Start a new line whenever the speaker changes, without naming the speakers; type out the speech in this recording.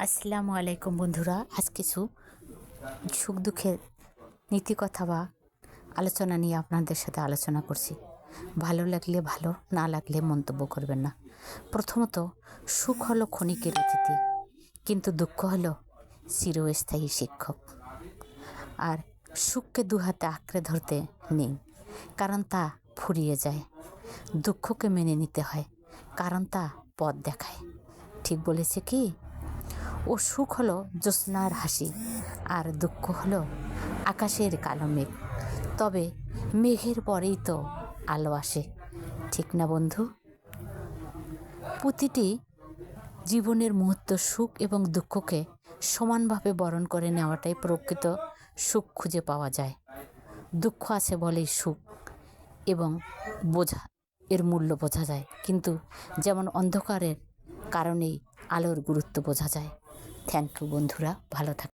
আসসালামু আলাইকুম বন্ধুরা। আজ কিছু সুখ দুঃখের নীতিকথা বা আলোচনা নিয়ে আপনাদের সাথে আলোচনা করছি। ভালো লাগলে ভালো, না লাগলে মন্তব্য করবেন না। প্রথমত, সুখ হলো ক্ষণিকের অতিথি, কিন্তু দুঃখ হলো চিরস্থায়ী শিক্ষক। আর সুখকে দুহাতে আঁকড়ে ধরতে নেই, কারণ তা ফুরিয়ে যায়। দুঃখকে মেনে নিতে হয়, কারণ তা পথ দেখায়। ঠিক বলেছে কি? ও সুখ হলো জ্যোৎস্নার হাসি, আর দুঃখ হলো আকাশের কালো মেঘ। তবে মেঘের পরেই তো আলো আসে, ঠিক না বন্ধু? প্রতিটি জীবনের মুহূর্ত সুখ এবং দুঃখকে সমানভাবে বরণ করে নেওয়াটাই প্রকৃত সুখ খুঁজে পাওয়া যায়। দুঃখ আছে বলেই সুখ এবং এর মূল্য বোঝা যায়, কিন্তু যেমন অন্ধকারের কারণেই আলোর গুরুত্ব বোঝা যায়। থ্যাংক ইউ বন্ধুরা, ভালো থাকুন।